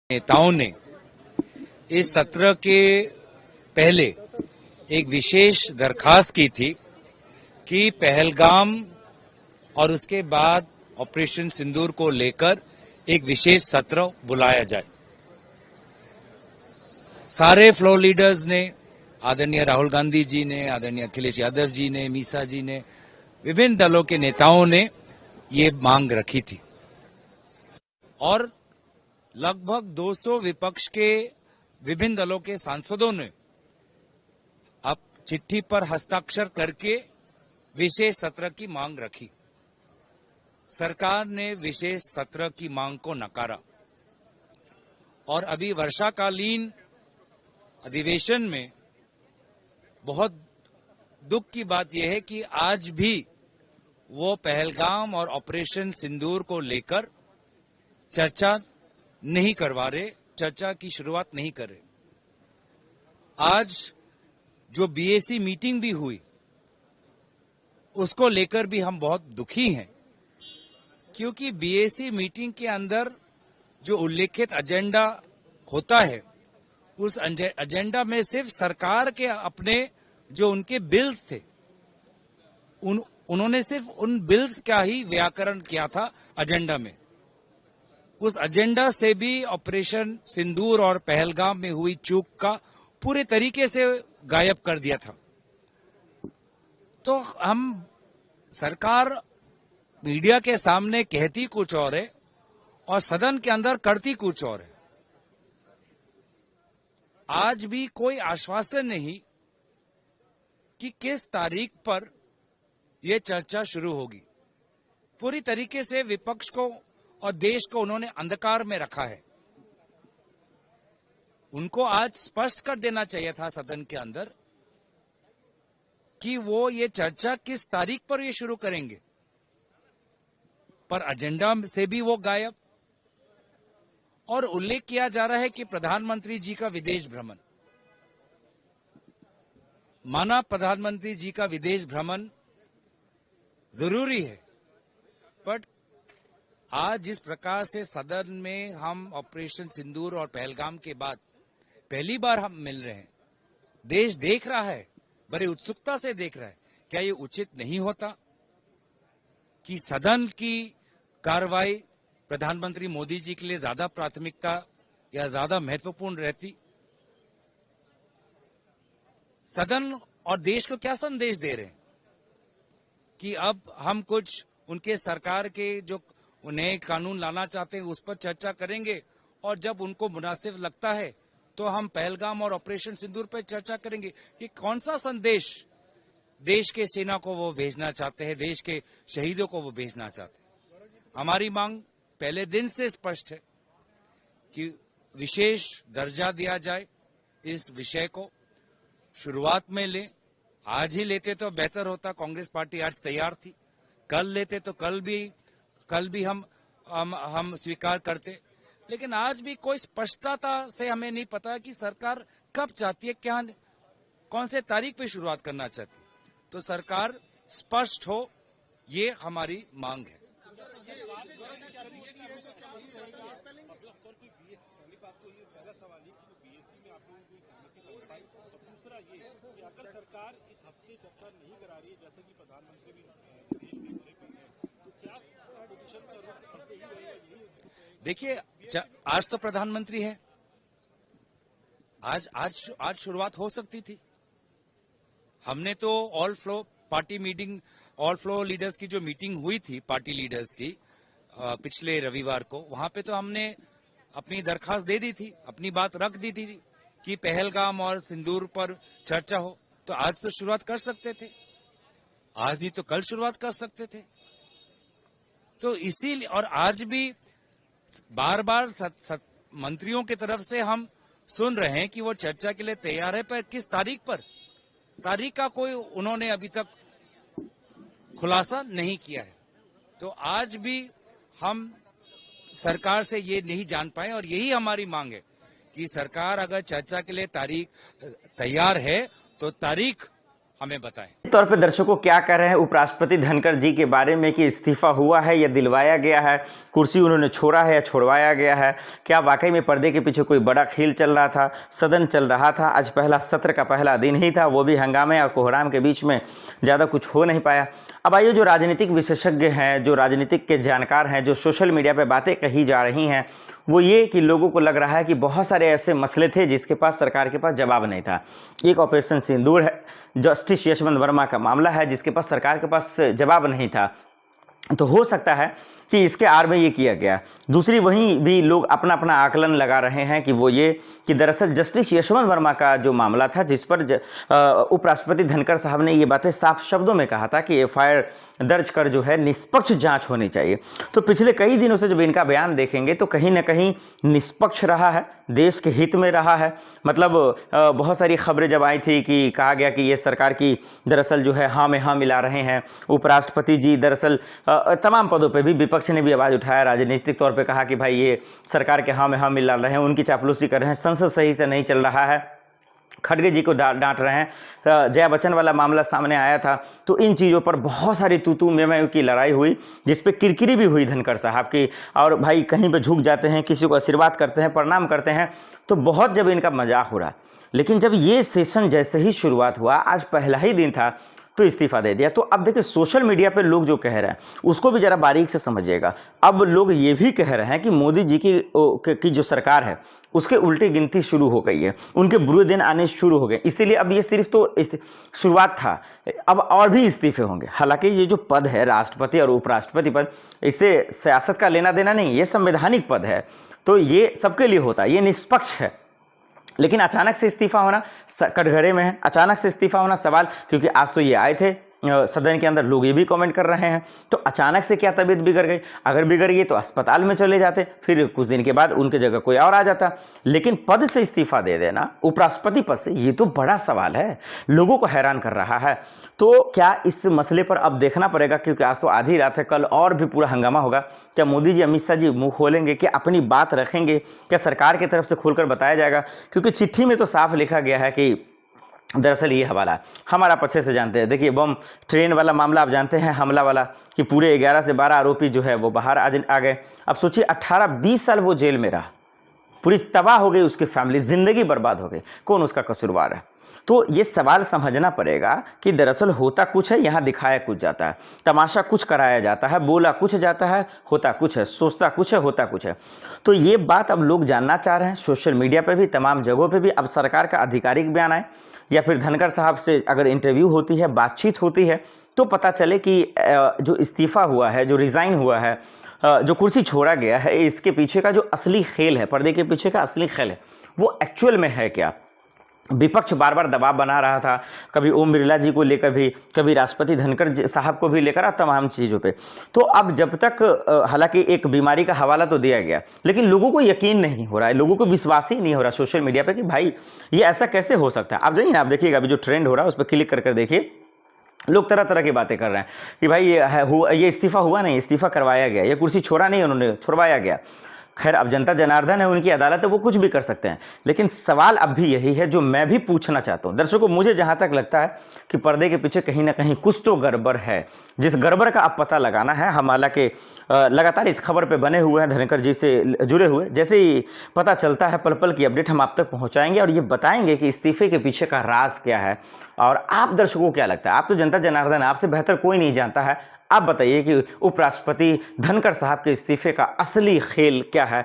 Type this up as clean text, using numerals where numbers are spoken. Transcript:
नेताओं ने इस सत्र के पहले एक विशेष दरखास्त की थी कि पहलगाम और उसके बाद ऑपरेशन सिंदूर को लेकर एक विशेष सत्र बुलाया जाए। सारे फ्लोर लीडर्स ने, आदरणीय राहुल गांधी जी ने, आदरणीय अखिलेश यादव जी ने, मीसा जी ने, विभिन्न दलों के नेताओं ने ये मांग रखी थी और लगभग 200 विपक्ष के विभिन्न दलों के सांसदों ने अब चिट्ठी पर हस्ताक्षर करके विशेष सत्र की मांग रखी। सरकार ने विशेष सत्र की मांग को नकारा और अभी वर्षाकालीन अधिवेशन में बहुत दुख की बात यह है कि आज भी वो पहलगाम और ऑपरेशन सिंदूर को लेकर चर्चा नहीं करवा रहे, चर्चा की शुरुआत नहीं कर रहे। आज जो बीएसी मीटिंग भी हुई उसको लेकर भी हम बहुत दुखी हैं, क्योंकि बीएसी मीटिंग के अंदर जो उल्लेखित एजेंडा होता है उस एजेंडा में सिर्फ सरकार के अपने जो उनके बिल्स थे उन्होंने सिर्फ उन बिल्स का ही व्याकरण किया था एजेंडा में। उस एजेंडा से भी ऑपरेशन सिंदूर और पहलगाम में हुई चूक का पूरे तरीके से गायब कर दिया था। तो हम सरकार मीडिया के सामने कहती कुछ और है और सदन के अंदर करती कुछ और है। आज भी कोई आश्वासन नहीं कि किस तारीख पर यह चर्चा शुरू होगी। पूरी तरीके से विपक्ष को और देश को उन्होंने अंधकार में रखा है। उनको आज स्पष्ट कर देना चाहिए था सदन के अंदर कि वो ये चर्चा किस तारीख पर ये शुरू करेंगे, पर एजेंडा से भी वो गायब। और उल्लेख किया जा रहा है कि प्रधानमंत्री जी का विदेश भ्रमण, माना प्रधानमंत्री जी का विदेश भ्रमण जरूरी है, बट आज जिस प्रकार से सदन में हम ऑपरेशन सिंदूर और पहलगाम के बाद पहली बार हम मिल रहे हैं, देश देख रहा है, बड़े उत्सुकता से देख रहा है, क्या ये उचित नहीं होता कि सदन की कार्रवाई प्रधानमंत्री मोदी जी के लिए ज्यादा प्राथमिकता या ज्यादा महत्वपूर्ण रहती? सदन और देश को क्या संदेश दे रहे हैं कि अब हम कुछ उनके सरकार के जो नए कानून लाना चाहते हैं उस पर चर्चा करेंगे और जब उनको मुनासिब लगता है तो हम पहलगाम और ऑपरेशन सिंदूर पर चर्चा करेंगे। ये कौन सा संदेश देश के सेना को वो भेजना चाहते हैं, देश के शहीदों को वो भेजना चाहते हैं? हमारी मांग पहले दिन से स्पष्ट है कि विशेष दर्जा दिया जाए, इस विषय को शुरुआत में ले। आज ही लेते तो बेहतर होता, कांग्रेस पार्टी आज तैयार थी। कल लेते तो कल भी हम स्वीकार करते, लेकिन आज भी कोई स्पष्टता से हमें नहीं पता कि सरकार कब चाहती है, क्या कौन से तारीख पे शुरुआत करना चाहती है। तो सरकार स्पष्ट हो, ये हमारी मांग है। दूसरा ये कि अगर सरकार इस हफ्ते चर्चा नहीं करा रही है, जैसे कि प्रधानमंत्री भी विदेश के दौरे पर हैं, तो क्या ऑपोजिशन का रुख ऐसे ही रहेगा? देखिए, आज तो प्रधानमंत्री है, आज शुरुआत हो सकती थी। हमने तो ऑल फ्लोर लीडर्स की जो मीटिंग हुई थी पार्टी लीडर्स की पिछले रविवार को, वहां पे तो हमने अपनी दरखास्त दे दी थी, अपनी बात रख दी थी कि पहलगाम और सिंदूर पर चर्चा हो। तो आज तो शुरुआत कर सकते थे, आज नहीं तो कल शुरुआत कर सकते थे। तो इसीलिए, और आज भी बार बार मंत्रियों की तरफ से हम सुन रहे हैं कि वो चर्चा के लिए तैयार है, पर किस तारीख पर, तारीख का कोई उन्होंने अभी तक खुलासा नहीं किया है। तो आज भी हम सरकार से ये नहीं जान पाए और यही हमारी मांग है कि सरकार अगर चर्चा के लिए तारीख तैयार है तो तारीख हमें बताएं। तौर पे दर्शकों क्या कह रहे हैं उपराष्ट्रपति धनखड़ जी के बारे में कि इस्तीफा हुआ है या दिलवाया गया है, कुर्सी उन्होंने छोड़ा है या छोड़वाया गया है, क्या वाकई में पर्दे के पीछे कोई बड़ा खेल चल रहा था, सदन चल रहा था, आज पहला सत्र का पहला दिन ही था, वो भी हंगामे और कोहराम के बीच में ज़्यादा कुछ हो नहीं पाया। अब आइए जो राजनीतिक विशेषज्ञ हैं, जो राजनीतिक के जानकार हैं, जो सोशल मीडिया पर बातें कही जा रही हैं, वो ये कि लोगों को लग रहा है कि बहुत सारे ऐसे मसले थे जिसके पास सरकार के पास जवाब नहीं था। एक ऑपरेशन सिंदूर है, जस्टिस यशवंत वर्मा का मामला है जिसके पास सरकार के पास जवाब नहीं था, तो हो सकता है कि इसके आड़ में ये किया गया। दूसरी वहीं भी लोग अपना अपना आकलन लगा रहे हैं कि वो ये कि दरअसल जस्टिस यशवंत वर्मा का जो मामला था जिस पर उपराष्ट्रपति धनखड़ साहब ने ये बातें साफ शब्दों में कहा था कि एफआईआर दर्ज कर जो है निष्पक्ष जांच होनी चाहिए। तो पिछले कई दिनों से जब इनका बयान देखेंगे तो कहीं ना कहीं निष्पक्ष रहा है, देश के हित में रहा है। मतलब बहुत सारी खबरें जब आई थी कि कहा गया कि ये सरकार की दरअसल जो है हाँ में हाँ मिला रहे हैं। उपराष्ट्रपति जी दरअसल तमाम पदों पर भी विपक्ष ने भी आवाज़ उठाया, राजनीतिक तौर पे कहा कि भाई ये सरकार के हाँ में हाँ मिला रहे हैं, उनकी चापलूसी कर रहे हैं, संसद सही से नहीं चल रहा है, खड़गे जी को डांट रहे हैं। जया बच्चन वाला मामला सामने आया था, तो इन चीज़ों पर बहुत सारी तू मैं की लड़ाई हुई, जिस पे किरकिरी भी हुई धनखड़ साहब की। और भाई कहीं पे झुक जाते हैं, किसी को आशीर्वाद करते हैं, प्रणाम करते हैं, तो बहुत जब इनका मजाक हो रहा। लेकिन जब ये सेशन जैसे ही शुरुआत हुआ, आज पहला ही दिन था, तो इस्तीफा दे दिया। तो अब देखिए सोशल मीडिया पे लोग जो कह रहे हैं उसको भी जरा बारीक से समझिएगा। अब लोग ये भी कह रहे हैं कि मोदी जी की जो सरकार है उसके उल्टी गिनती शुरू हो गई है, उनके बुरे दिन आने शुरू हो गए, इसीलिए अब ये सिर्फ तो शुरुआत था, अब और भी इस्तीफे होंगे। हालांकि ये जो पद है राष्ट्रपति और उपराष्ट्रपति पद, इससे सियासत का लेना देना नहीं, ये संवैधानिक पद है, तो ये सबके लिए होता है, ये निष्पक्ष है। लेकिन अचानक से इस्तीफा होना कटघरे में है, अचानक से इस्तीफा होना सवाल, क्योंकि आज तो ये आए थे सदन के अंदर, लोग ये भी कमेंट कर रहे हैं, तो अचानक से क्या तबीयत बिगड़ गई? अगर बिगड़ गई तो अस्पताल में चले जाते, फिर कुछ दिन के बाद उनके जगह कोई और आ जाता। लेकिन पद से इस्तीफा दे देना, उपराष्ट्रपति पद से, ये तो बड़ा सवाल है, लोगों को हैरान कर रहा है। तो क्या इस मसले पर अब देखना पड़ेगा, क्योंकि आज तो आधी रात है, कल और भी पूरा हंगामा होगा। क्या मोदी जी अमित शाह जी मुंह खोलेंगे, क्या अपनी बात रखेंगे, क्या सरकार की तरफ से खोलकर बताया जाएगा? क्योंकि चिट्ठी में तो साफ लिखा गया है कि दरअसल ये हवाला हमारा पीछे से जानते हैं। देखिए बम ट्रेन वाला मामला आप जानते हैं, हमला वाला, कि पूरे 11 से 12 आरोपी जो है वो बाहर आ गए। अब सोचिए 18-20 साल वो जेल में रहा, पूरी तबाह हो गई उसकी फैमिली, जिंदगी बर्बाद हो गई, कौन उसका कसूरवार है? तो ये सवाल समझना पड़ेगा कि दरअसल होता कुछ है, यहाँ दिखाया कुछ जाता है, तमाशा कुछ कराया जाता है, बोला कुछ जाता है, होता कुछ है, सोचता कुछ है, होता कुछ है। तो ये बात अब लोग जानना चाह रहे हैं, सोशल मीडिया पे भी, तमाम जगहों पे भी। अब सरकार का आधिकारिक बयान आए या फिर धनखड़ साहब से अगर इंटरव्यू होती है, बातचीत होती है, तो पता चले कि जो इस्तीफा हुआ है, जो रिज़ाइन हुआ है, जो कुर्सी छोड़ा गया है, इसके पीछे का जो असली खेल है, पर्दे के पीछे का असली खेल है, वो एक्चुअल में है क्या। विपक्ष बार बार दबाव बना रहा था, कभी ओम बिरला जी को लेकर भी, कभी राष्ट्रपति धनखड़ साहब को भी लेकर, और तमाम चीज़ों पे। तो अब जब तक हालांकि एक बीमारी का हवाला तो दिया गया, लेकिन लोगों को यकीन नहीं हो रहा है, लोगों को विश्वास ही नहीं हो रहा सोशल मीडिया पे कि भाई ये ऐसा कैसे हो सकता है। आप जाइए ना, आप देखिएगा अभी जो ट्रेंड हो रहा है उस पर क्लिक कर देखिए, लोग तरह तरह की बातें कर रहे हैं कि भाई ये इस्तीफा हुआ नहीं, इस्तीफा करवाया गया, ये कुर्सी छोड़ा नहीं उन्होंने, छुड़वाया गया। खैर अब जनता जनार्दन है, उनकी अदालत है, वो कुछ भी कर सकते हैं। लेकिन सवाल अब भी यही है जो मैं भी पूछना चाहता हूं दर्शकों, मुझे जहां तक लगता है कि पर्दे के पीछे कहीं ना कहीं कुछ तो गड़बड़ है, जिस गड़बड़ का अब पता लगाना है। हम हालांकि लगातार इस खबर पे बने हुए हैं, धनखड़ जी से जुड़े हुए, जैसे ही पता चलता है पल पल की अपडेट हम आप तक पहुंचाएंगे और ये बताएंगे कि इस्तीफे के पीछे का राज क्या है। और आप दर्शकों को क्या लगता है? आप तो जनता जनार्दन, आपसे बेहतर कोई नहीं जानता है। आप बताइए कि उपराष्ट्रपति धनखड़ साहब के इस्तीफे का असली खेल क्या है।